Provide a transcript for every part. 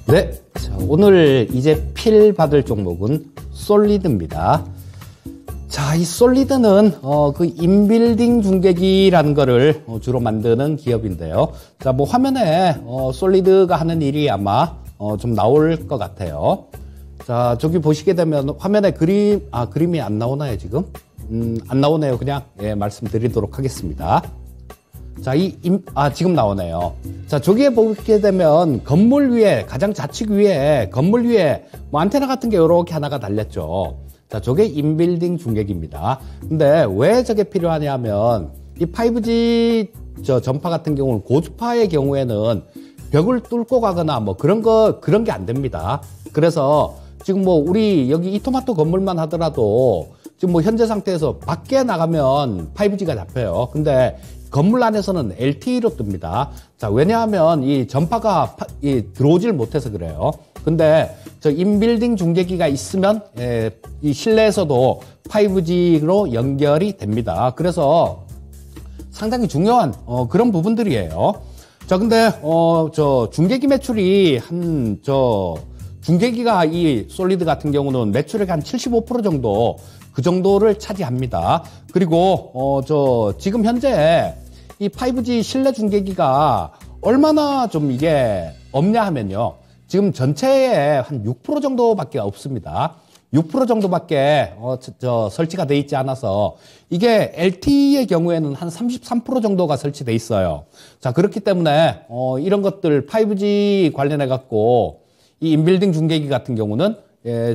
네, 자, 오늘 이제 필 받을 종목은 솔리드입니다. 자, 이 솔리드는 그 인빌딩 중계기라는 거를 주로 만드는 기업인데요. 자, 뭐 화면에 솔리드가 하는 일이 아마 좀 나올 것 같아요. 자, 저기 보시게 되면 화면에 그림이 안 나오나요, 지금? 안 나오네요. 그냥 말씀드리도록 하겠습니다. 자, 지금 나오네요. 자, 저기에 보게 되면 건물 위에, 가장 좌측 위에, 건물 위에 뭐 안테나 같은 게 이렇게 하나가 달렸죠. 자, 저게 인빌딩 중계기입니다. 근데 왜 저게 필요하냐면, 이 5G 전파 같은 경우는 고주파의 경우에는 벽을 뚫고 가거나 뭐 그런 게 안 됩니다. 그래서 지금 뭐 우리 여기 이토마토 건물만 하더라도 지금 뭐 현재 상태에서 밖에 나가면 5G가 잡혀요. 근데 건물 안에서는 LTE로 뜹니다. 자, 왜냐하면 이 전파가 들어오질 못해서 그래요. 근데 저 인빌딩 중계기가 있으면 이 실내에서도 5G로 연결이 됩니다. 그래서 상당히 중요한 그런 부분들이에요. 자, 근데 저 중계기 매출이 중계기가 이 솔리드 같은 경우는 매출액 한 75% 정도 그 정도를 차지합니다. 그리고 지금 현재 이 5G 실내 중계기가 얼마나 좀 이게 없냐 하면요. 지금 전체에 한 6% 정도밖에 없습니다. 6% 정도밖에 설치가 돼 있지 않아서 이게 LTE의 경우에는 한 33% 정도가 설치돼 있어요. 자, 그렇기 때문에 이런 것들 5G 관련해 갖고 이 인빌딩 중계기 같은 경우는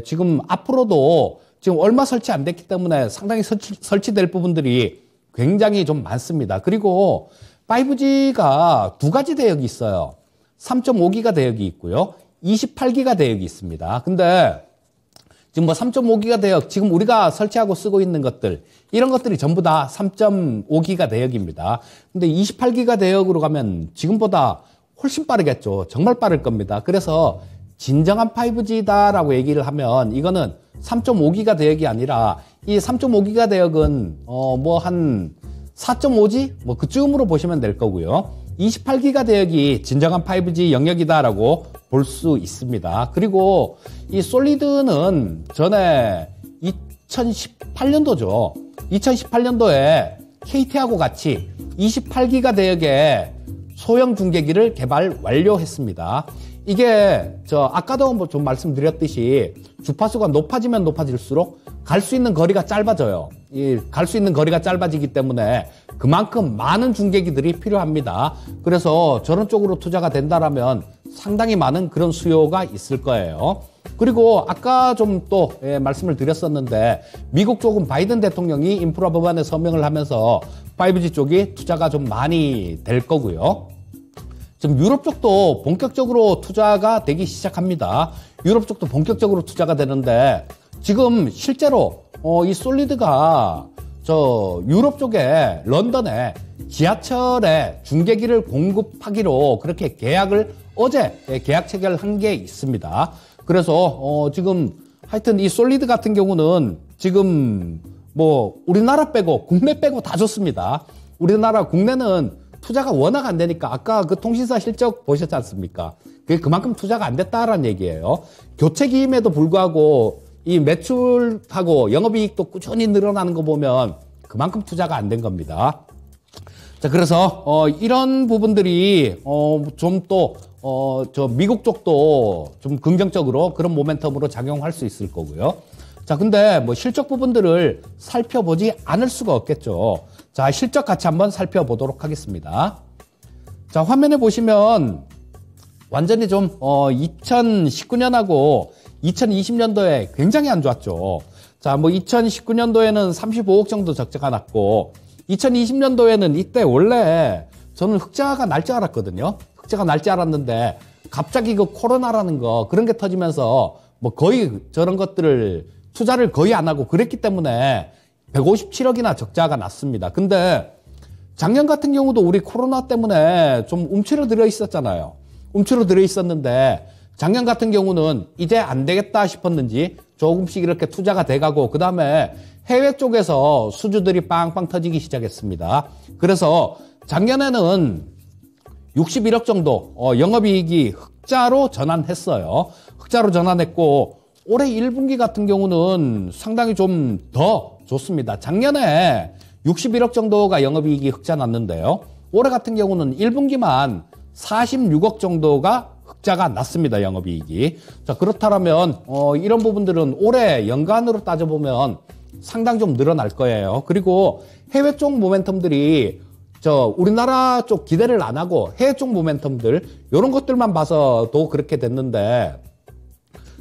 지금 앞으로도 지금 얼마 설치 안 됐기 때문에 상당히 설치될 부분들이 굉장히 좀 많습니다. 그리고 5G가 두 가지 대역이 있어요. 3.5기가 대역이 있고요. 28기가 대역이 있습니다. 근데 지금 뭐 3.5기가 대역, 지금 우리가 설치하고 쓰고 있는 것들, 이런 것들이 전부 다 3.5기가 대역입니다. 근데 28기가 대역으로 가면 지금보다 훨씬 빠르겠죠. 정말 빠를 겁니다. 그래서 진정한 5G다라고 얘기를 하면 이거는 3.5기가 대역이 아니라 이 3.5기가 대역은 뭐 한 4.5G? 뭐 그쯤으로 보시면 될 거고요. 28기가 대역이 진정한 5G 영역이다라고 볼 수 있습니다. 그리고 이 솔리드는 전에 2018년도죠. 2018년도에 KT하고 같이 28기가 대역의 소형 중계기를 개발 완료했습니다. 이게 아까도 좀 말씀드렸듯이 주파수가 높아지면 높아질수록 갈 수 있는 거리가 짧아져요. 갈 수 있는 거리가 짧아지기 때문에 그만큼 많은 중계기들이 필요합니다. 그래서 저런 쪽으로 투자가 된다라면 상당히 많은 그런 수요가 있을 거예요. 그리고 아까 좀 또 말씀을 드렸었는데 미국 쪽은 바이든 대통령이 인프라 법안에 서명을 하면서 5G 쪽이 투자가 좀 많이 될 거고요. 지금 유럽 쪽도 본격적으로 투자가 되기 시작합니다. 유럽 쪽도 본격적으로 투자가 되는데 지금 실제로 이 솔리드가 유럽 쪽에 런던에 지하철에 중계기를 공급하기로 그렇게 어제 계약 체결한 게 있습니다. 그래서 지금 하여튼 이 솔리드 같은 경우는 지금 뭐 우리나라 빼고 국내 빼고 다 좋습니다. 우리나라 국내는 투자가 워낙 안 되니까 아까 그 통신사 실적 보셨지 않습니까? 그게 그만큼 투자가 안 됐다라는 얘기예요. 교체 기임에도 불구하고 이 매출하고 영업이익도 꾸준히 늘어나는 거 보면 그만큼 투자가 안 된 겁니다. 자, 그래서 이런 부분들이 좀 또 미국 쪽도 좀 긍정적으로 그런 모멘텀으로 작용할 수 있을 거고요. 자, 근데 뭐 실적 부분들을 살펴보지 않을 수가 없겠죠. 자, 실적 같이 한번 살펴보도록 하겠습니다. 자, 화면에 보시면 완전히 좀 2019년하고 2020년도에 굉장히 안 좋았죠. 자, 뭐 2019년도에는 35억 정도 적자가 났고 2020년도에는 이때 원래 저는 흑자가 날 줄 알았거든요. 흑자가 날 줄 알았는데 갑자기 그 코로나라는 거 그런 게 터지면서 뭐 거의 저런 것들을 투자를 거의 안 하고 그랬기 때문에 157억이나 적자가 났습니다. 근데 작년 같은 경우도 우리 코로나 때문에 좀 움츠러들어 있었잖아요. 움츠러들어 있었는데 작년 같은 경우는 이제 안 되겠다 싶었는지 조금씩 이렇게 투자가 돼가고 그 다음에 해외 쪽에서 수주들이 빵빵 터지기 시작했습니다. 그래서 작년에는 61억 정도 영업이익이 흑자로 전환했어요. 흑자로 전환했고 올해 1분기 같은 경우는 상당히 좀 더 좋습니다. 작년에 61억 정도가 영업이익이 흑자 났는데요. 올해 같은 경우는 1분기만 46억 정도가 흑자가 났습니다. 영업이익이. 자, 그렇다면 이런 부분들은 올해 연간으로 따져보면 상당히 좀 늘어날 거예요. 그리고 해외 쪽 모멘텀들이 우리나라 쪽 기대를 안 하고 해외 쪽 모멘텀들 이런 것들만 봐서도 그렇게 됐는데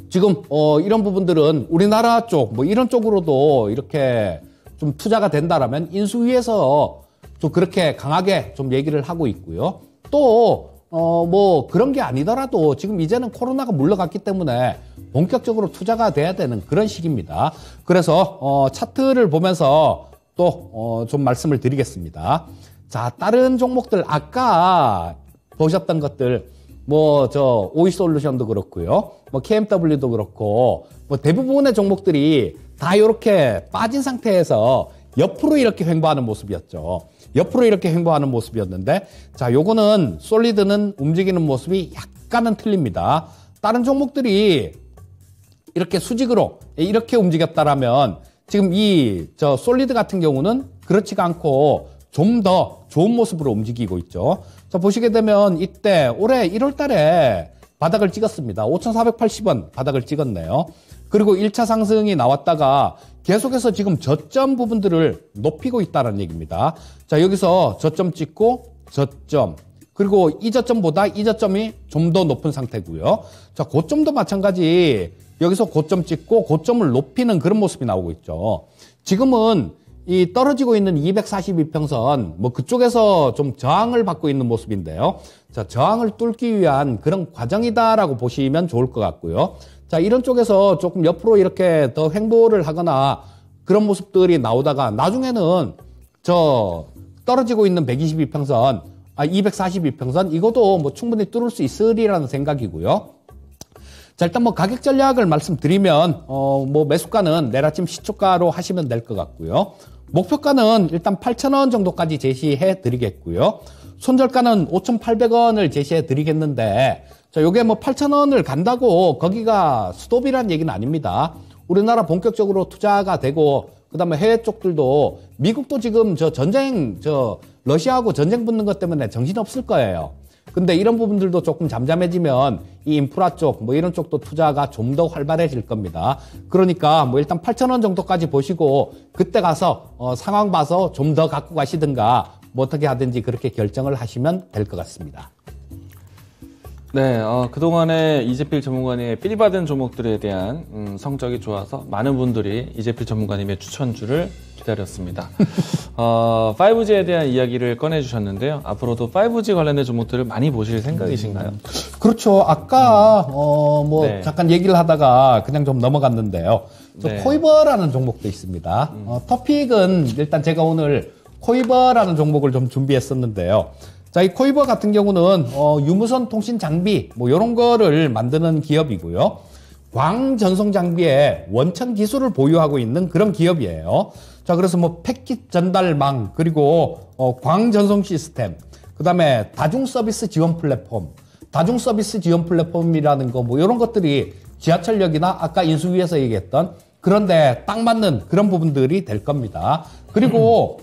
지금 이런 부분들은 우리나라 쪽 뭐 이런 쪽으로도 이렇게 좀 투자가 된다라면 인수위에서 좀 그렇게 강하게 좀 얘기를 하고 있고요. 또 뭐 그런 게 아니더라도 지금 이제는 코로나가 물러갔기 때문에 본격적으로 투자가 돼야 되는 그런 시기입니다. 그래서 차트를 보면서 또 좀 말씀을 드리겠습니다. 자, 다른 종목들 아까 보셨던 것들 뭐 오이솔루션도 그렇고요. 뭐 KMW도 그렇고 뭐 대부분의 종목들이 다 이렇게 빠진 상태에서 옆으로 이렇게 횡보하는 모습이었죠. 옆으로 이렇게 횡보하는 모습이었는데 자, 요거는 솔리드는 움직이는 모습이 약간은 틀립니다. 다른 종목들이 이렇게 수직으로 이렇게 움직였다라면 지금 이 솔리드 같은 경우는 그렇지가 않고 좀 더 좋은 모습으로 움직이고 있죠. 자, 보시게 되면 이때 올해 1월 달에 바닥을 찍었습니다. 5,480원 바닥을 찍었네요. 그리고 1차 상승이 나왔다가 계속해서 지금 저점 부분들을 높이고 있다는 얘기입니다. 자, 여기서 저점 찍고 저점 그리고 이 저점보다 이 저점이 좀 더 높은 상태고요. 자, 고점도 마찬가지 여기서 고점 찍고 고점을 높이는 그런 모습이 나오고 있죠. 지금은 이 떨어지고 있는 242평선 뭐 그쪽에서 좀 저항을 받고 있는 모습인데요. 자, 저항을 뚫기 위한 그런 과정이다라고 보시면 좋을 것 같고요. 자, 이런 쪽에서 조금 옆으로 이렇게 더 횡보를 하거나 그런 모습들이 나오다가 나중에는 떨어지고 있는 122평선, 242평선 이것도 뭐 충분히 뚫을 수 있으리라는 생각이고요. 자, 일단 뭐 가격 전략을 말씀드리면 뭐 매수가는 내일 아침 시초가로 하시면 될 것 같고요. 목표가는 일단 8,000원 정도까지 제시해 드리겠고요. 손절가는 5,800원을 제시해 드리겠는데 자, 요게 뭐 8,000원을 간다고 거기가 스톱이란 얘기는 아닙니다. 우리나라 본격적으로 투자가 되고 그다음에 해외 쪽들도 미국도 지금 러시아하고 전쟁 붙는 것 때문에 정신없을 거예요. 근데 이런 부분들도 조금 잠잠해지면 이 인프라 쪽, 뭐 이런 쪽도 투자가 좀 더 활발해질 겁니다. 그러니까 뭐 일단 8,000원 정도까지 보시고 그때 가서 상황 봐서 좀 더 갖고 가시든가 뭐 어떻게 하든지 그렇게 결정을 하시면 될 것 같습니다. 네, 그동안에 이재필 전문가님의 삘받은 종목들에 대한 성적이 좋아서 많은 분들이 이재필 전문가님의 추천주를 기다렸습니다. 5G에 대한 이야기를 꺼내주셨는데요. 앞으로도 5G 관련된 종목들을 많이 보실 생각이신가요? 그렇죠. 아까 네. 잠깐 얘기를 하다가 그냥 좀 넘어갔는데요. 네. 코이버라는 종목도 있습니다. 토픽은 일단 제가 오늘 코이버라는 종목을 좀 준비했었는데요. 자, 이 코이버 같은 경우는 유무선 통신 장비 뭐 이런 거를 만드는 기업이고요. 광전송 장비의 원천 기술을 보유하고 있는 그런 기업이에요. 자, 그래서 뭐 패킷 전달망 그리고 광전송 시스템, 그다음에 다중 서비스 지원 플랫폼, 다중 서비스 지원 플랫폼이라는 거 뭐 이런 것들이 지하철역이나 아까 인수위에서 얘기했던 그런데 딱 맞는 그런 부분들이 될 겁니다. 그리고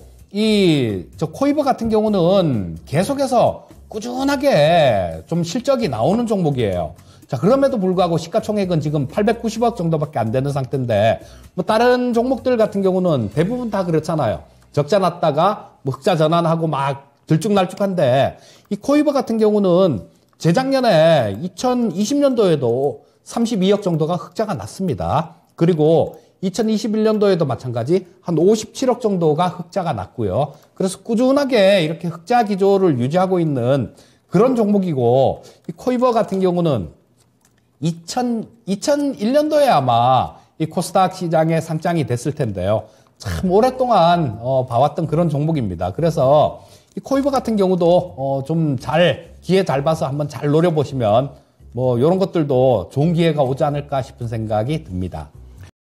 코이버 같은 경우는 계속해서 꾸준하게 좀 실적이 나오는 종목이에요. 자, 그럼에도 불구하고 시가총액은 지금 890억 정도밖에 안 되는 상태인데, 뭐 다른 종목들 같은 경우는 대부분 다 그렇잖아요. 적자 났다가 뭐 흑자 전환하고 막 들쭉날쭉한데, 이 코이버 같은 경우는 재작년에 2020년도에도 32억 정도가 흑자가 났습니다. 그리고 2021년도에도 마찬가지 한 57억 정도가 흑자가 났고요. 그래서 꾸준하게 이렇게 흑자 기조를 유지하고 있는 그런 종목이고, 이 코이버 같은 경우는 2001년도에 아마 이 코스닥 시장에 상장이 됐을 텐데요. 참 오랫동안 봐왔던 그런 종목입니다. 그래서 이 코이버 같은 경우도 좀 기회 잘 봐서 한번 잘 노려보시면 뭐 이런 것들도 좋은 기회가 오지 않을까 싶은 생각이 듭니다.